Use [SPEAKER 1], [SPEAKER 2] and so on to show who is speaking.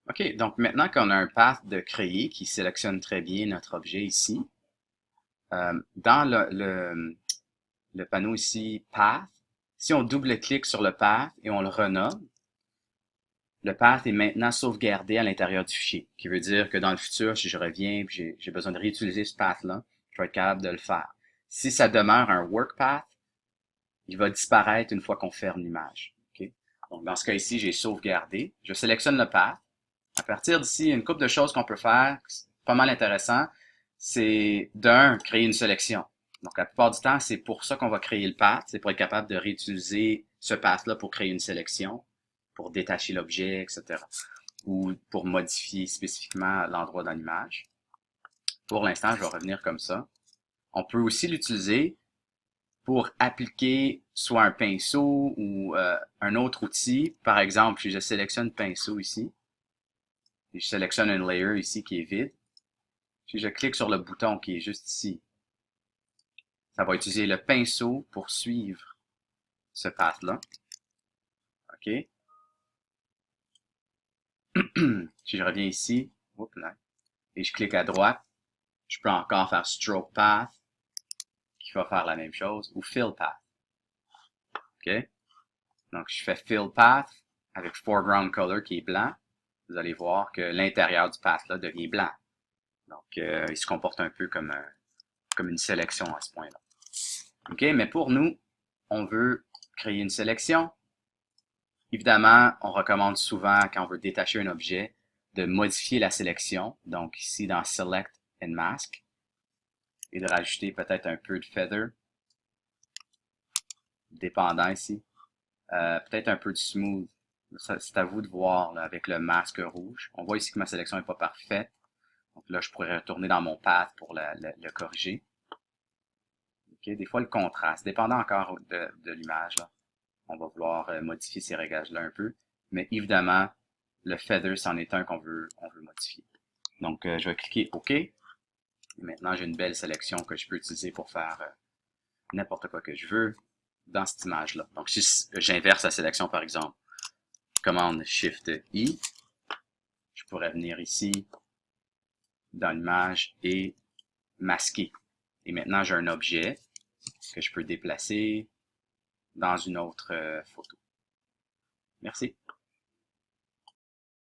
[SPEAKER 1] OK, donc maintenant qu'on a un path de créer qui sélectionne très bien notre objet ici, dans le panneau ici Path, si on double-clique sur le path et on le renomme, le path est maintenant sauvegardé à l'intérieur du fichier, qui veut dire que dans le futur, si je reviens et j'ai besoin de réutiliser ce path-là, je vais être capable de le faire. Si ça demeure un work path, il va disparaître une fois qu'on ferme l'image. Okay? Donc, dans ce cas ici, j'ai sauvegardé. Je sélectionne le path. À partir d'ici, il y a une couple de choses qu'on peut faire, pas mal intéressant. C'est d'un, créer une sélection. Donc, la plupart du temps, c'est pour ça qu'on va créer le path. C'est pour être capable de réutiliser ce path-là pour créer une sélection, pour détacher l'objet, etc. Ou pour modifier spécifiquement l'endroit dans l'image. Pour l'instant, je vais revenir comme ça. On peut aussi l'utiliser pour appliquer soit un pinceau ou un autre outil. Par exemple, si je sélectionne pinceau ici, et je sélectionne un layer ici qui est vide, si je clique sur le bouton qui est juste ici, ça va utiliser le pinceau pour suivre ce path-là. OK? Si je reviens ici, et je clique à droite, je peux encore faire Stroke Path, qui va faire la même chose, ou Fill Path. OK? Donc, je fais Fill Path avec Foreground Color qui est blanc. Vous allez voir que l'intérieur du path-là devient blanc. Donc, il se comporte un peu comme une sélection à ce point-là. OK? Mais pour nous, on veut créer une sélection. Évidemment, on recommande souvent, quand on veut détacher un objet, de modifier la sélection. Donc, ici, dans Select and Mask, et de rajouter peut-être un peu de feather, dépendant ici. Peut-être un peu de smooth. C'est à vous de voir là, avec le masque rouge. On voit ici que ma sélection n'est pas parfaite. Donc là, je pourrais retourner dans mon path pour le corriger. Okay? Des fois, le contraste, dépendant encore de l'image, on va vouloir modifier ces réglages-là un peu. Mais évidemment, le feather, c'en est un on veut modifier. Donc, je vais cliquer OK. Et maintenant, j'ai une belle sélection que je peux utiliser pour faire n'importe quoi que je veux dans cette image-là. Donc, si j'inverse la sélection, par exemple, commande Shift-I, je pourrais venir ici, dans l'image, et masquer. Et maintenant, j'ai un objet que je peux déplacer dans une autre photo. Merci.